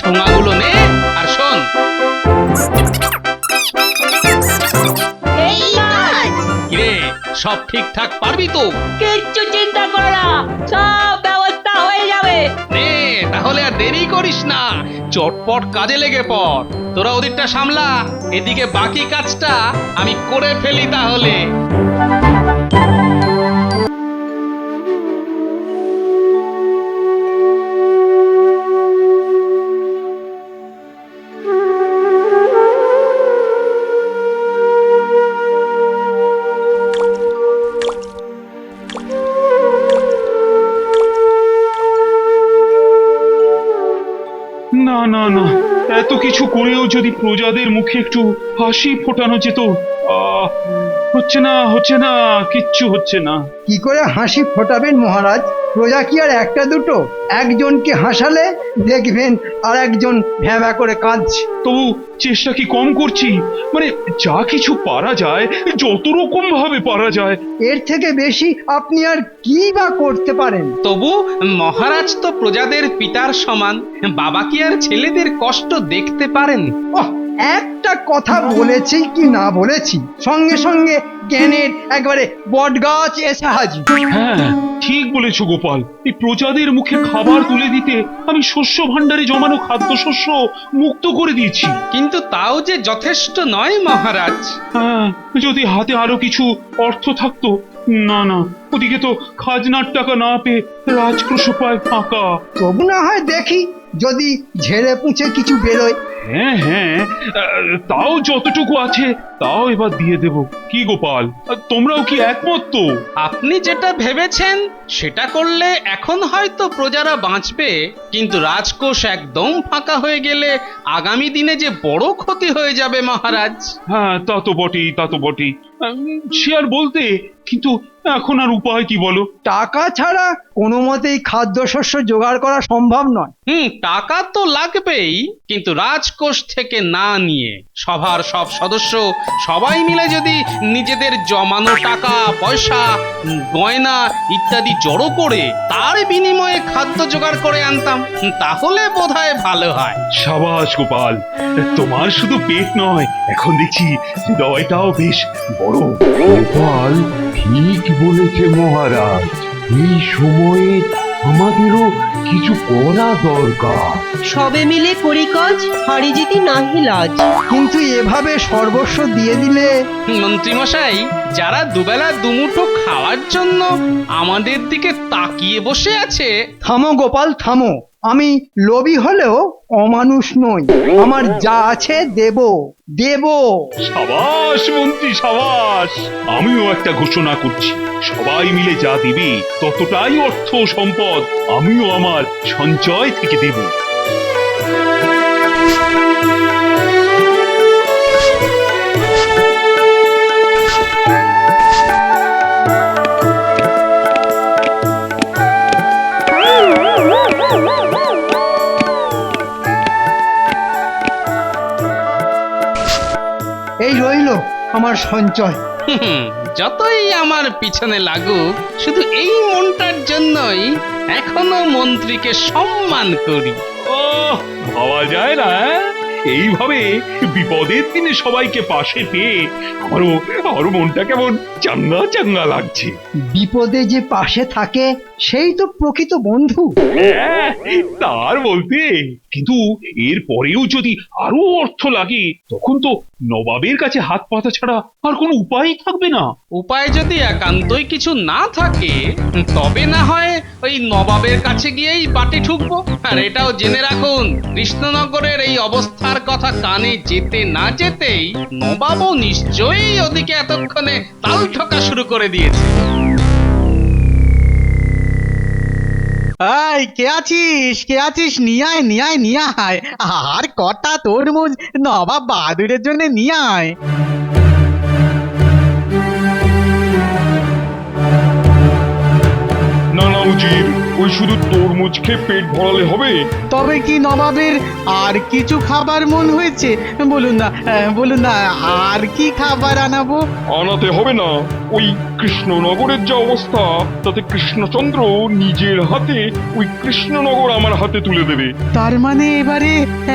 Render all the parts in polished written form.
ঠোঙাগুলো নে আর শোন। কিরে, সব ঠিকঠাক পারবি তো? কিচ্ছু চিন্তা করো না, সব ব্যবস্থা হয়ে যাবে। নে তাহলে আর দেরি করিস না, চটপট কাজে লেগে পড়। তোরা ওদিকটা সামলা, এদিকে বাকি কাজটা আমি করে ফেলি তাহলে। না না না, এত কিছু করেও যদি প্রজাদের মুখে একটু হাসি ফোটানো যেত। আহ, হচ্ছে না, কিচ্ছু হচ্ছে না। কি করে হাসি ফোটাবেন মহারাজ? প্রজা কি আর একটা দুটো? একজনকে হাসালে দেখবেন আর একজন ভ্যাবা করে কাঁদছে। তবু চেষ্টা কি কম করছি? মানে যা কিছু পারা যায়, যত রকম ভাবে পারা যায়। এর থেকে বেশি আপনি আর কি বা করতে পারেন? তবু মহারাজ তো প্রজাদের পিতার সমান, বাবা কি আর ছেলেদের কষ্ট দেখতে পারেন? ওহ, একটা কথা বলেছি কি না বলেছি, সঙ্গে সঙ্গে জ্ঞানের একবারে বটগাছ এসে হাজির। হ্যাঁ, ঠিক বলেছো গোপাল। এই প্রজাদের মুখে খাবার তুলে দিতে আমি শস্য ভাণ্ডারে জমানো খাদ্যশস্য মুক্ত করে দিয়েছি। কিন্তু তাও যে যথেষ্ট নয় মহারাজ। হ্যাঁ, যদি হাতে আরো কিছু অর্থ থাকতো। না না, ওদিকে তো খাজনার টাকা না পেয়ে রাজকোষ পায় ফাঁকা। তবু না হয় দেখি যদি ঝেড়ে পুঁছে কিছু বেরোয়। হ্যাঁ হ্যাঁ, তাও যতটুকু আছে তাও এবার দিয়ে দেব। কি গোপাল, তোমরাও কি একমত তো? আপনি যেটা ভেবেছেন সেটা করলে এখন হয়তো প্রজারা বাঁচবে, কিন্তু রাজকোষ একদম ফাঁকা হয়ে গেলে আগামী দিনে যে বড় ক্ষতি হয়ে যাবে মহারাজ। হ্যাঁ, তা তো বটেই, তা তো বটেই। সে আর বলতে, কিন্তু এখন আর উপায় কি বলো? টাকা ছাড়া কোনো মতেই খাদ্যশস্য জোগাড় করা সম্ভব নয়। টাকা তো লাগবেই, কিন্তু রাজকোষ থেকে না নিয়ে সভার সব সদস্য সবাই মিলে যদি নিজেদের জমানো টাকা পয়সা গয়না ইত্যাদি জড়ো করে তার বিনিময়ে খাদ্য জোগাড় করে আনতাম, তাহলে বোধহয় ভালো হয়। সাবাস গোপাল, তোমার শুধু পেট নয়, এখন দেখছি হৃদয়টাও বেশ বড়। গোপাল ঠিক বলেছে মহারাজ, এই সময়ে আমাদেরও কিছু করা দরকার। সবে মিলে করি কাজ, হারি জিতি নাহি লাজ। কিন্তু এভাবে সর্বস্ব দিয়ে দিলে মন্ত্রীমশাই, যারা দুবেলা দুমুঠো খাওয়ার জন্য আমাদের দিকে তাকিয়ে বসে আছে। থামো গোপাল থামো, আমি লোভী হলেও অমানুষ নই। আমার যা আছে দেব দেব। সাবাস মন্ত্রী, সাবাস। আমিও একটা ঘোষণা করছি, সবাই মিলে যা দিবে ততটাই অর্থ সম্পদ আমিও আমার সঞ্চয় থেকে দেব। এই রইল আমার সঞ্চয়। যতই আমার পিছনে লাগুক, শুধু এই মনটার জন্যই এখনো মন্ত্রীকে সম্মান করি। ও, ভাবা যায় না, এইভাবে বিপদের দিনে সবাইকে পাশে পেয়ে আমারও মনটা কেমন চাঙ্গা চাঙ্গা লাগছে। বিপদে যে পাশে থাকে সেই তো প্রকৃত বন্ধু। হ্যাঁ, তার বলতে, কিন্তু এর পরেও যদি আরো অর্থ লাগে তখন তো নবাবের কাছে হাত পাতা ছাড়া আর কোনো উপায় থাকবে না। উপায় যদি একান্তই কিছু না থাকে, তবে না হয় ওই নবাবের কাছে গিয়েই বাটি ঠুকবো। আর এটাও জেনে রাখুন, কৃষ্ণনগরের এই অবস্থার কথা কানে যেতে না যেতেই নবাবও নিশ্চয়ই ওদিকে এতক্ষণে তাল ঠকা শুরু করে দিয়েছে। এই কে আছিস নিয়ে আয় আর কটা তরমুজ নবাব বাহাদুরের জন্য নিয়ে আয়। না না উজির, ওই শুধু তরমুজ খেয়ে পেট ভরালে হবে? তবে কি নবাবের আর কিছু খাবার মন হয়েছে? বলুন না, বলুন না, আর কি খাবার আনাবো? আনাতে হবে না। ওই কৃষ্ণনগরের যা অবস্থা, তাতে কৃষ্ণচন্দ্র নিজের হাতে ওই কৃষ্ণনগর আমার হাতে তুলে দেবে। তার মানে এবারে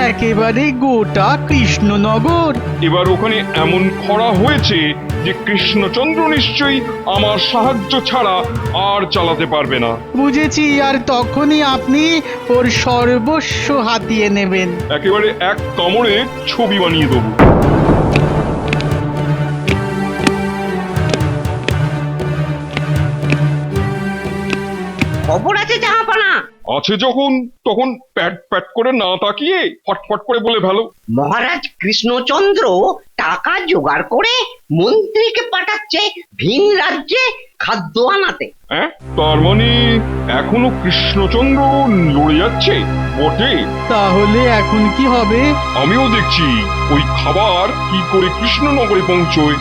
একেবারে গোটা কৃষ্ণনগর? এবার ওখানে এমন খরা হয়েছে যে কৃষ্ণচন্দ্র নিশ্চয়ই আমার সাহায্য ছাড়া আর চালাতে পারবে না। বুঝেছি, আর তখনই আপনি ওর সর্বস্ব হাতিয়ে নেবেন। একেবারে এক কামড়ে ছবি বানিয়ে দেবো। খবর আছে জাহাপানা? আছে যখন তখন প্যাট প্যাট করে না তাকিয়ে ফটফট করে বলে ফেলো। মহারাজ কৃষ্ণচন্দ্র টাকা জোগাড় করে মন্ত্রীকে পাঠাচ্ছে ভিন রাজ্যে খাদ্য আনাতে। হ্যাঁ, তার মানে এখনো কৃষ্ণচন্দ্র লড়ে যাচ্ছে বটে। তাহলে এখন কি হবে? আমিও দেখছি ওই খাবার কি করে কৃষ্ণনগরে পৌঁছয়।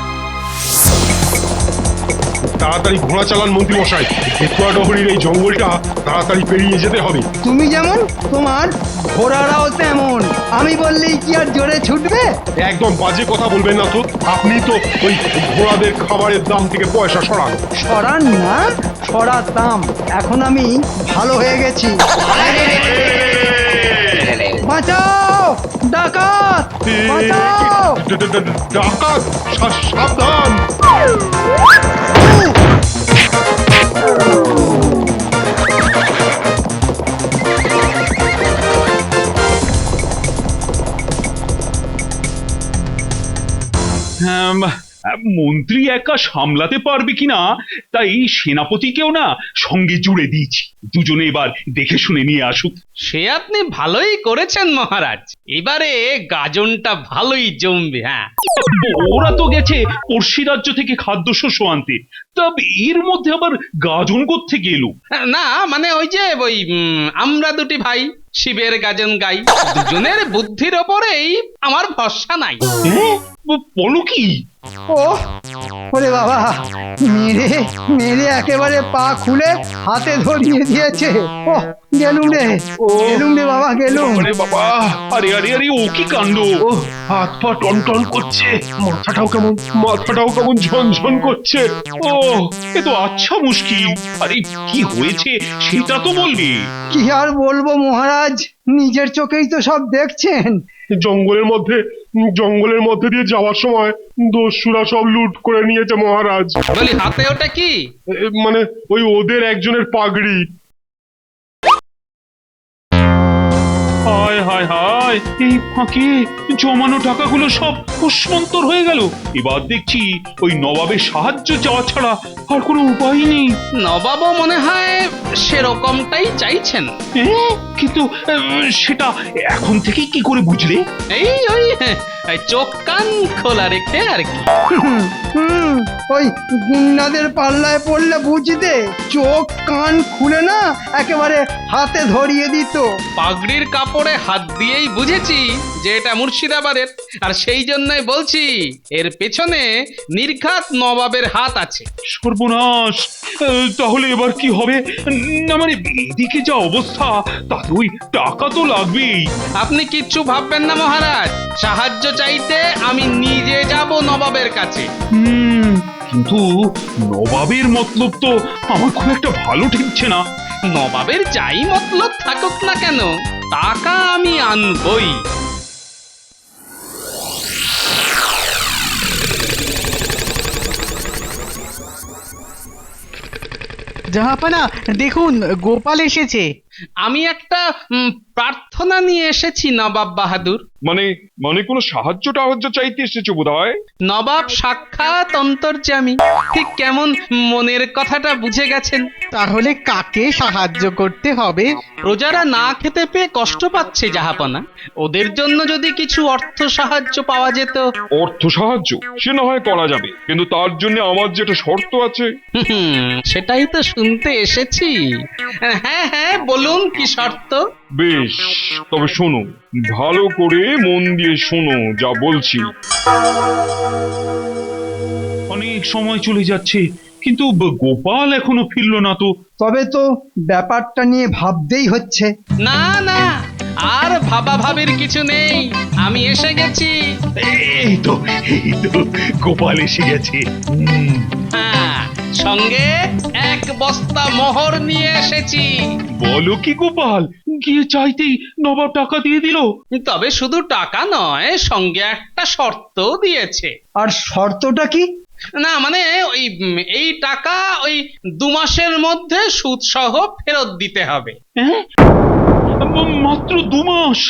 তাড়াতাড়ি ঘোড়া চালান মন্ত্রী মশাই, পেটুয়া ডহরির এই জঙ্গলটা তাড়াতাড়ি পেরিয়ে যেতে হবে। তুমি যেমন তোমার ঘোড়ারাও তেমন, আমি বললেই কি আর জোরে ছুটবে? একদম বাজে কথা বলবেন না তো, আপনি তো ওই ঘোড়াদের খাবারের দাম থেকে পয়সা সরান। সরান না, সরাতাম। এখন আমি ভালো হয়ে গেছি। বাঁচাও, ডাকাত বাঁচাও! ডাকাত, সাবধান! মন্ত্রী একা সামলাতে পারবে কিনা তাই সেনাপতিকেও না সঙ্গে জুড়ে দিয়েছি। দুজনে এবার দেখে শুনে নিয়ে আসুক। সে আপনি ভালোই করেছেন মহারাজ, এবারে গাজনটা ভালোই জমবে। হ্যাঁ, ওরা তো গেছে পড়শি রাজ্য থেকে খাদ্যশস্য আনতে, তবে এর মধ্যে আবার গাজন কোত্থেকে এলো? না মানে ওই যে আমরা দুটি ভাই শিবের গাজন গাই, দুজনের বুদ্ধির ওপরেই আমার ভরসা নাই। বলো কি? ও ওরে বাবা, মেরে মেরে একেবারে পা খুলে হাতে ধরিয়ে দিয়েছে। ও গেলুম রে, গেলুম রে বাবা, গেলুম। আরে বাবা, আরে আরে আরে, ও কি কাণ্ড! ও হাত পা টনটন করছে, মাথাটাও কেমন ঝনঝন করছে। ও, এ তো আচ্ছা মুশকিল। আরে কি হয়েছে সেটা তো বলবি। কি আর বলবো মহারাজ, নিজের চোখেই তো সব দেখছেন। জঙ্গলের মধ্যে দিয়ে যাওয়ার সময় দস্যুরা সব লুট করে নিয়েছে মহারাজ। বলি হাতে ওটা কি? মানে ওই ওদের একজনের পাগড়ি। হায় হায় হায়, এই ফাঁকে জমানো টাকাগুলো সব কুসমন্তর হয়ে গেল। এবার দেখছি ওই নবাবের সাহায্য চাওয়া ছাড়া আর কোনো উপায় নেই। নবাবও মনে হয় সেরকমটাই চাইছেন। কিন্তু সেটা এখন থেকে কি করে বুঝলে? এই ওই চোখ কান খোলা রেখে আর কি। ওই গুন্ডাদের পাল্লায় পড়লে বুঝতে, চোখ কান খুলে না একেবারে হাতে ধরিয়ে দিত। পাগড়ির কাপড়ে হাত দিয়েই বুঝেছি যে এটা মুর্শিদাবাদের, আর সেই জন্যই বলছি এর পেছনে নির্ঘাত নবাবের হাত আছে। সর্বনাশ! তাহলে এবার কি হবে? না মানে এদিকে যা অবস্থা, তাতে ওই টাকা তো লাগবেই। আপনি কিচ্ছু ভাববেন না মহারাজ, সাহায্য চাইতে আমি নিজে যাব নবাবের কাছে। কিন্তু নবাবের মতলব তো আমার খুব একটা ভালো ঠেকছে না। নবাবের যাই মতলব থাকুক না কেন, টাকা আমি আনবই। জাহাপানা, দেখুন গোপাল এসেছে। আমি একটা প্রার্থনা নিয়ে এসেছি নবাব বাহাদুর। মানে কোনো সাহায্য টাহায্য চাইতে এসেছো বোধহয়। নবাব সাক্ষাৎ অন্তর্যামী, ঠিক কেমন মনের কথাটা বুঝে গেছেন। তাহলে কাকে সাহায্য করতে হবে? প্রজারা না খেতে পেয়ে কষ্ট পাচ্ছে জাহাপনা, ওদের জন্য যদি কিছু অর্থ সাহায্য পাওয়া যেত। অর্থ সাহায্য সে না হয় করা যাবে, কিন্তু তার জন্য আমার যেটা শর্ত আছে। সেটাই তো শুনতে এসেছি। হ্যাঁ হ্যাঁ, বলুন কি শর্ত? বেশ, তবে শোনো, ভালো করে মন দিয়ে শোনো যা বলছি। অনেক সময় চলে যাচ্ছে, কিন্তু গোপাল এখনো ফিরলো না তো। তবে তো ব্যাপারটা নিয়ে ভাবতেই হচ্ছে। না না, আর ভাবির কিছু নেই, আমি এসে গেছি। এই তো গোপাল এসে গেছে। হ্যাঁ, সঙ্গে এক বস্তা মোহর নিয়ে এসেছি। বলো কি গোপাল, গিয়ে চাইতেই নবাব টাকা দিয়ে দিল? তবে শুধু টাকা নয়, সঙ্গে একটা শর্তও দিয়েছে। আর শর্তটা কি? না মানে ওই এই টাকা ওই 2 মাসের মধ্যে সুদ সহ ফেরত দিতে হবে। হ্যাঁ, মাত্র 2 মাস?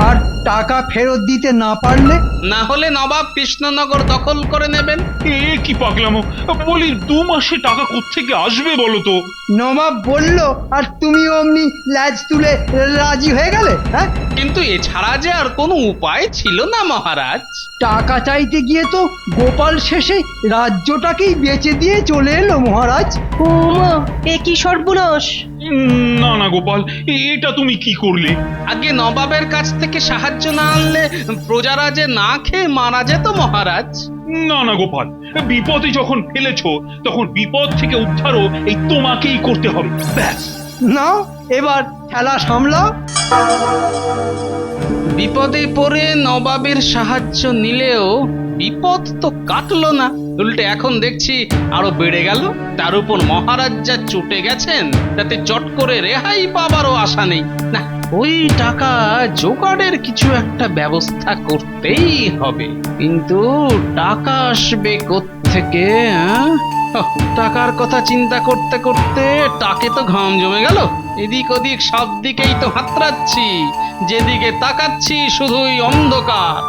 আর টাকা ফেরত দিতে না পারলে? না হলে নবাব কৃষ্ণনগর দখল করে নেবেন। এ কি পাগলামো! বলি 2 মাসে টাকা কোত্থেকে আসবে বলো তো? নবাব বলল আর তুমি অমনি ল্যাজ তুলে রাজি হয়ে গেলে? হ্যাঁ, কিন্তু এছাড়া যে আর কোনো উপায় ছিল না মহারাজ। টাকা চাইতে গিয়ে তো গোপাল শেষে রাজ্যটাকেই বেচে দিয়ে চলে এলো মহারাজ। ওমা, এ কি সর্বনাশ! না না গোপাল, এটা তুমি কি করলে? আগে নবাবের কাছ থেকে সাহায্য না আনলে প্রজারা যে না খেয়ে মারা যেত মহারাজ। না না গোপাল, বিপদে যখন ফেলেছো তখন বিপদ থেকে উদ্ধারও এই তোমাকেই করতে হবে। ব্যাস। না, এবার খেলা সামলাও। বিপদে পড়ে নবাবের সাহায্য নিলেও বিপদ তো কাটলো না, উল্টে এখন দেখছি আরো বেড়ে গেল। তার উপর মহারাজ যা চটে গেছেন, তাতে চট করে রেহাই পাবারও আশা নেই। না, ওই টাকা জোগাড়ের কিছু একটা ব্যবস্থা করতেই হবে। কিন্তু টাকা আসবে কোত্থেকে? টাকার কথা চিন্তা করতে করতে টাকে তো ঘাম জমে গেল। এদিক ওদিক সব দিকেই তো হাতড়াচ্ছি, যেদিকে তাকাচ্ছি শুধুই অন্ধকার।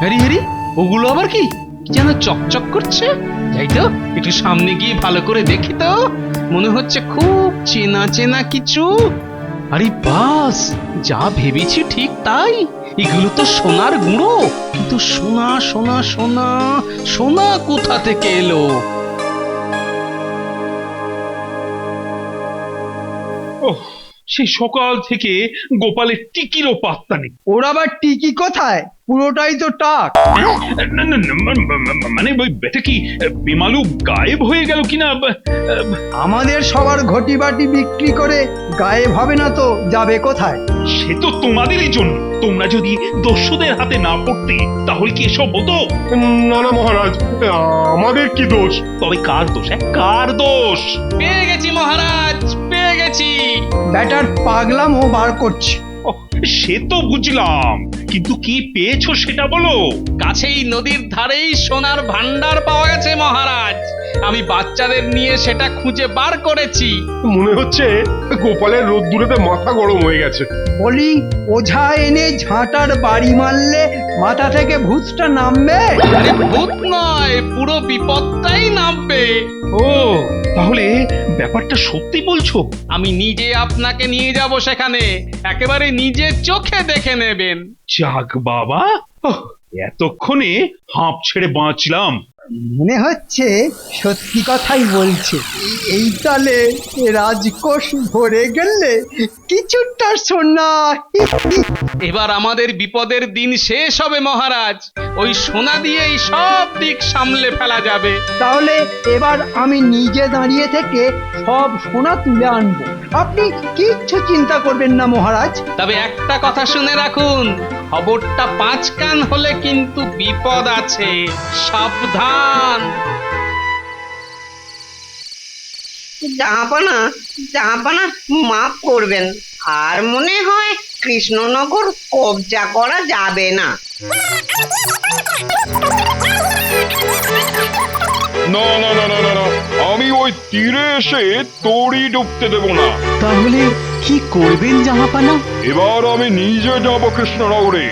হ্যারি হ্যারি, ওগুলো আবার কি যেন চকচক করছে। যাই তো, একটু সামনে গিয়ে ভালো করে দেখি তো। মনে হচ্ছে খুব চেনা চেনা কিছু। আরে বাস, যা ভেবেছি ঠিক তাই। এগুলো তো সোনার গুঁড়ো। কিন্তু সোনা সোনা সোনা সোনা কোথা থেকে এলো? ওহ, সেই সকাল থেকে গোপালের টিকিরও পাত্তা নেই। ওর আবার টিকি কোথায়? পুরোটাই তো টাক। না না না, মানে ওই বেটা কি বেমালু গায়েব হয়ে গেল কিনা? আমাদের সবার ঘটি বাটি বিক্রি করে গায়েব হবে না তো যাবে কোথায়? সে তো তোমাদেরই জন্য। তোমরা যদি দস্যুদের হাতে না পড়তে তাহলে কি এসব হতো? না না মহারাজ, আমাদের কি দোষ? তবে কার দোষ? কার দোষ? পেয়ে গেছি মহারাজ, পেয়ে গেছি। ব্যাটার পাগলামও বার করছে। ওহ, সে তো বুঝলাম, কিন্তু কি পেয়েছো সেটা বলো। কাছেই নদীর ধারেই সোনার ভান্ডার পাওয়া গেছে মহারাজ। আমি বাচ্চাদের নিয়ে সেটা খুঁজে বার করেছি। মনে হচ্ছে গোপালের রোদ্দুরেতে মাথা গরম হয়ে গেছে। বলি, ওঝা এনে ঝাঁটার বাড়ি মারলে মাথা থেকে ভূতটা নামবে? আরে ভূত নয়, পুরো বিপদটাই নামবে। ও, তাহলে ব্যাপারটা সত্যি বলছো? আমি নিজে আপনাকে নিয়ে যাব সেখানে, একেবারে নিজের চোখে দেখে নেবেন। যাক বাবা, ওহ, এতক্ষণে হাঁপ ছেড়ে বাঁচলাম। মনে হচ্ছে সত্যি কথাই বলছে। এই তালে রাজকোষ ভরে গেলে কিছুটা সোনা। এবার আমাদের বিপদের দিন শেষ হবে মহারাজ। ওই সোনা দিয়েই সব দিক সামলে ফেলা যাবে। তাহলে এবার আমি নিজে দাঁড়িয়ে থেকে সব সোনা তুলে আনবো। আপনি কিচ্ছু চিন্তা করবেন না মহারাজ। তবে একটা কথা শুনে রাখুন, খবরটা 5 কান হলে কিন্তু বিপদ আছে, সাবধান। জাহাপানা, জাহাপানা, মাফ করবেন। আর মনে হয় কৃষ্ণনগর কবজা করা যাবে না। না না না না না না, আমি ওই তীরে এসে তড়ি ডুবতে দেব না। তাহলে কি করবেন জাহাপানা? এবার আমি নিজে যাব কৃষ্ণনগরে।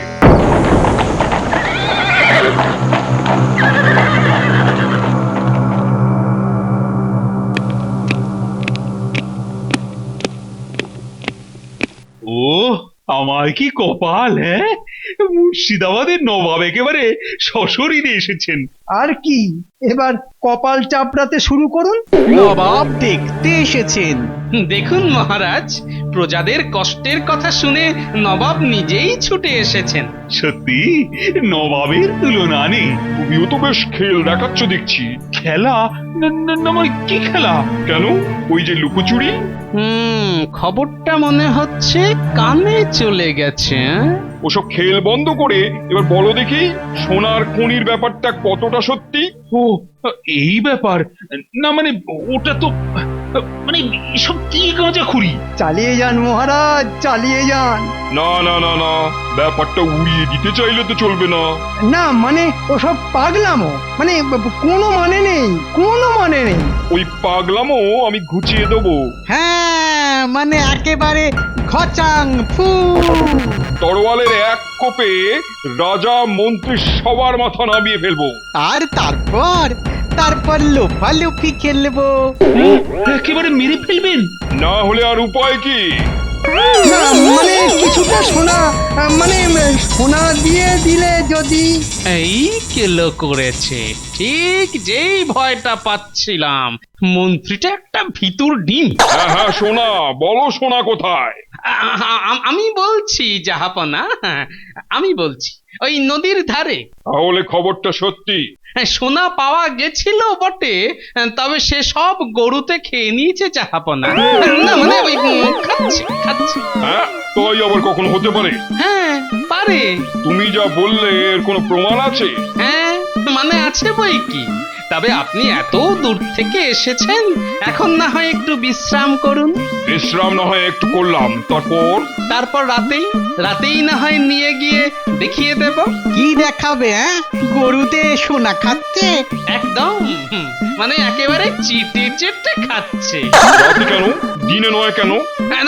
ও, আমার কি কপাল! হ্যাঁ, মুর্শিদাবাদের নবাব একেবারে সশরীরে এসেছেন। আর কি, এবার কপাল চাপড়াতে শুরু করুন। নবাব দেখতে এসেছেন। দেখুন মহারাজ, প্রজাদের কষ্টের কথা শুনে নবাব নিজেই ছুটে এসেছেন। সত্যি নবাবের তুলনা নেই। তুমিও তো বেশ খেল দেখাচ্ছ দেখছি। খেলা না মানে কি খেলা? কেন, ওই যে লুকোচুরি? খবরটা মনে হচ্ছে কানে চলে গেছে। ওসব খেল বন্ধ করে এবার বলো দেখি, সোনার খনির ব্যাপারটা কতটা সত্যি? ও এই ব্যাপার। না মানে ওটা তো মানে এসব কি গাঁজাখুরি? চালিয়ে যান মহারাজ, চালিয়ে যান। না না না না, ব্যাপারটা উড়িয়ে দিতে চাইলে তো চলবে না। না মানে ওসব পাগলামো, মানে কোনো মানে নেই, কোনো মানে নেই। ওই পাগলামো আমি ঘুচিয়ে দেবো। হ্যাঁ, মানে একেবারে ঘচাং ফু। তরোয়ালের এক কোপে রাজা মন্ত্রী সবার মাথা নামিয়ে ফেলবো। আর তারপর লোফালুফি খেলবো। একেবারে মেরে ফেলবেন? না হলে আর উপায় কি? না মানে কিছুটা সোনা, মানে সোনা দিয়ে দিলে যদি। এই কেলো করেছে, ঠিক যেই ভয়টা পাচ্ছিলাম। মন্ত্রীটা একটা ভিতুর ডিম। হ্যাঁ হ্যাঁ, সোনা বলো, সোনা কোথায়? আমি বলছি জাহাপনা, আমি বলছি ওই নদীর ধারে। তাহলে খবরটা সত্যি? সোনা পাওয়া গেছিল বটে, তবে সে সব গরুতে খেয়ে নিয়েছে জাহাপনা। না মানে ওই খাচ্ছে। হ্যাঁ, তাই আবার কখনো হতে পারে? হ্যাঁ পারে। তুমি যা বললে এর কোনো প্রমাণ আছে? হ্যাঁ মানে আছে বই কি। তবে আপনি এত দূর থেকে এসেছেন, এখন না হয় একটু বিশ্রাম করুন। বিশ্রাম না হয় একটু করলাম, তারপর রাতেই না হয় নিয়ে গিয়ে দেখিয়ে দেব। কি দেখাবে? হ্যাঁ, গরুতে সোনা খাচ্ছে? একদম, মানে একেবারে চিটে চেটে খাচ্ছে। রাতে কেন, দিনে নয় কেন?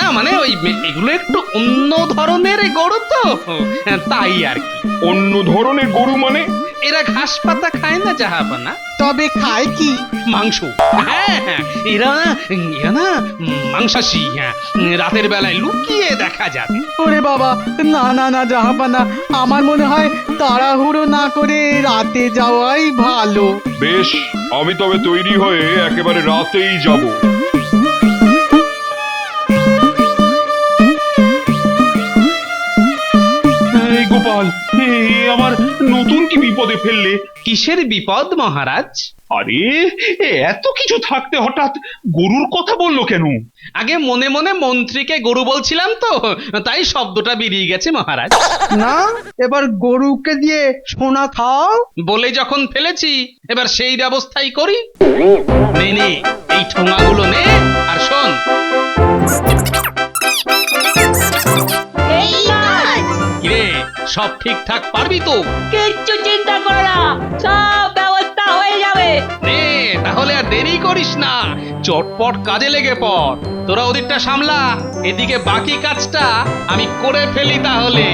না মানে ওই এগুলো একটু অন্য ধরনের গরু তো, তাই আর কি। অন্য ধরনের গরু মানে? এরা ঘাস পাতা খায় না জাহাপনা। তবে খায় কি? মাংস। হ্যাঁ হ্যাঁ, এরা না মাংসাশী। হ্যাঁ, রাতের বেলায় লুকিয়ে দেখা যাবে। ওরে বাবা, না না না জাহাপানা, আমার মনে হয় তাড়াহুড়ো না করে রাতে যাওয়াই ভালো। বেশ, আমি তবে তৈরি হয়ে একেবারে রাতেই যাব। এই গোপাল, আমার নতুন কি বিপদে ফেললে? কিসের বিপদ মহারাজ? আরে এত কিছু থাকতে হঠাৎ গরুর কথা বললো কেন? আগে মনে মনে মন্ত্রীকে গরু বলছিলাম তো, তাই শব্দটা বেরিয়ে গেছে মহারাজ। না, এবার গরুকে দিয়ে সোনা খাও। বলে যখন ফেলেছি, এবার সেই ব্যবস্থাই করি। নে এই ঠোঙাগুলো নে, আর শোন। এই মাছ, কিরে, সব ঠিকঠাক পারবি তো? কিচ্ছু চিন্তা করো না, সব ব্যবস্থা হয়ে যাবে। নে তাহলে আর দেরি করিস না, চটপট কাজে লেগে পড়। তোরা ওদিকটা সামলা, এদিকে বাকি কাজটা আমি করে ফেলি তাহলে।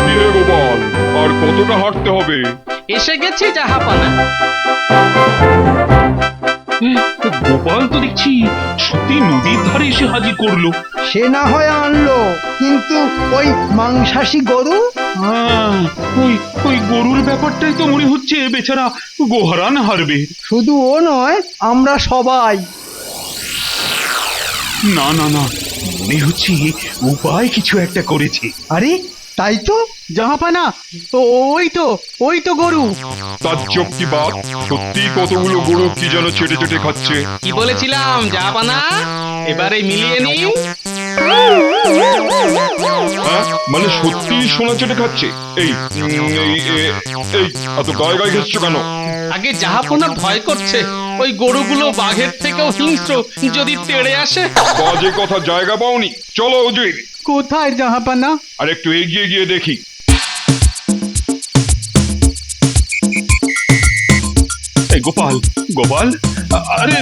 কি রে গোপাল, আর কতটা হাঁটতে হবে? এসে গেছি জাহাপানা। গোপাল তো দেখছি সত্যি নদীর ধারে এসে হাজির করলো। সে না হয় আনলো, কিন্তু ওই মাংসাশী গরু। ওই গরুর ব্যাপারটাই তো মনে হচ্ছে বেচারা গোহারান হারবে। শুধু ও নয়, আমরা সবাই। না না না, মনে হচ্ছে উপায় কিছু একটা করেছে। আরে তাই তো। জাহাপানা, ওই তো গরু। তাজ্জব কি বাত, সত্যি কতগুলো গরু কি যেন চেটে চেটে খাচ্ছে। কি বলেছিলাম জাহাপানা, এবারে মিলিয়ে নিন। হ্যাঁ, মানে সত্যি সোনা চেটে খাচ্ছে? এই এত গায়ে গায়ে ঘেসছো কেন? আগে জাহাপনা ভয় করছে, ওই গরুগুলো বাঘের থেকেও হিংস্র, যদি তেড়ে আসে। বাজে কথা জায়গা পাওনি, চলো উজির। কোথায় জাহাপানা? আর একটু এগিয়ে গিয়ে দেখি। এই গোপাল, আরে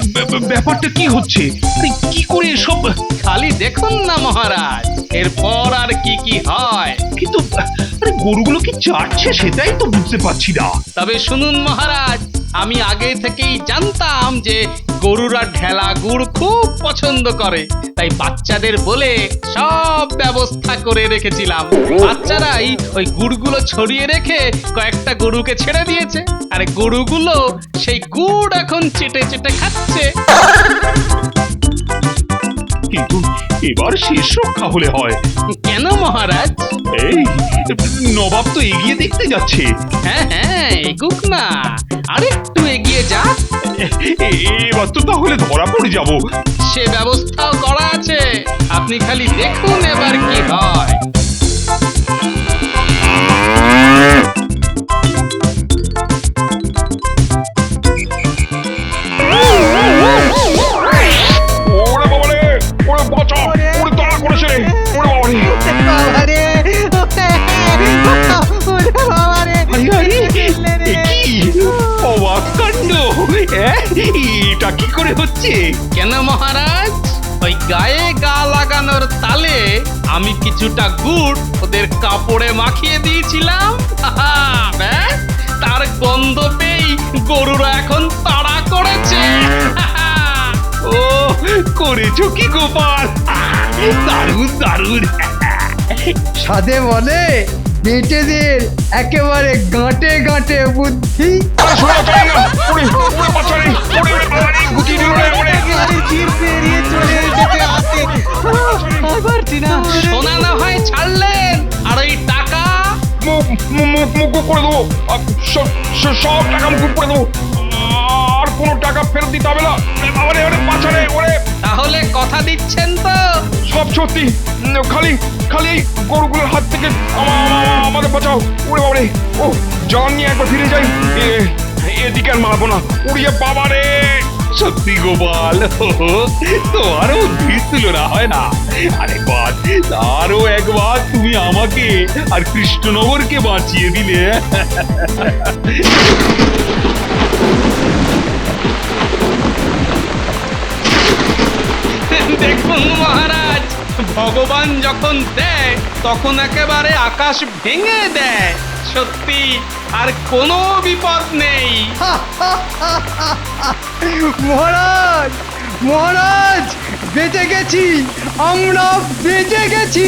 ব্যাপারটা কি হচ্ছে? আরে কি করে সব? খালি দেখুন না মহারাজ, এরপর আর কি কি হয়। কিন্তু আরে গরুগুলো কি চাটছে সেটাই তো বুঝতে পারছি না। তবে শুনুন মহারাজ, আমি আগে থেকেই জানতাম যে গরুরা ঢেলা গুড় খুব পছন্দ করে, তাই বাচ্চাদের বলে সব ব্যবস্থা করে রেখেছিলাম। বাচ্চারাই ওই গুড়গুলো ছড়িয়ে রেখে কয়েকটা গরুকে ছেড়ে দিয়েছে, আর গরুগুলো সেই গুড় এখন চেটে চেটে খাচ্ছে। কিন্তু এবার শেষ রক্ষা হলে হয়। কেন মহারাজ? এই নবাব তো এগিয়ে দেখতে যাচ্ছে। হ্যাঁ হ্যাঁ, এগুক না, আরেকটু এগিয়ে যা। এবার তো তাহলে ধরা পড়ে যাব। সে ব্যবস্থাও করা আছে, আপনি খালি দেখুন এবার কি হয়। ওরে বাবা রে, ওরে বাঁচা, ওরে তাড়া করেছে রে, ওরে বাবা রে। বাবারে ওরে বাবারে এ কি অবাক কাণ্ড! এটা কি করে হচ্ছে? কেন মহারাজ? ওই গায়ে গা লাগানোর তালে আমি কিছুটা গুড় ওদের কাপড়ে মাখিয়ে দিয়েছিলাম। হাহা, ব্যাস, তার গন্ধ পেয়েই গরুরা এখন তাড়া করেছে। হাহা। ও করেছো কি গোপাল? দারুণ দারুণ। সাধে বলে বেটেদের একেবারে গাঁটে গাঁটে বুদ্ধি। আরে শোনা চাই না, ওরে ওরে বাঁচা রে, ওরে ওরে বাবা রে, গুটিয়ে দিল রে, ওরে। জিভ পেরিয়ে চলে এসেছে হাতে। আর পারছি না। সোনা না হয় ছাড়লেন, আর ওই টাকা? মুখ করে দেবো, সব টাকা মুখ করে দেবো, আর কোনো টাকা ফেরত দিতে হবে না। ওরে বাবা রে, ওরে বাঁচা রে, ওরে। তাহলে কথা দিচ্ছেন তো? সব সত্যি, খালি খালি এই গরুগুলোর হাত থেকে আমাদের বাঁচাও। ওরে বাবা রে, ও জান নিয়ে একবার ফিরে যাই। এদিকে আর মারবো না, উড়িয়ে বাবা রে। সত্যি গোপাল, তো আরো ধীর তুলনা হয় না। আরেকবার, আরো একবার তুমি আমাকে আর কৃষ্ণনগরকে বাঁচিয়ে দিলে। দেখুন মহারাজ, ভগবান যখন দেয় তখন একেবারে আকাশ ভেঙে দেয়। সত্যি আর কোনো বিপদ নেই। মহারাজ মহারাজ, বেঁচে গেছি, আমরা বেঁচে গেছি।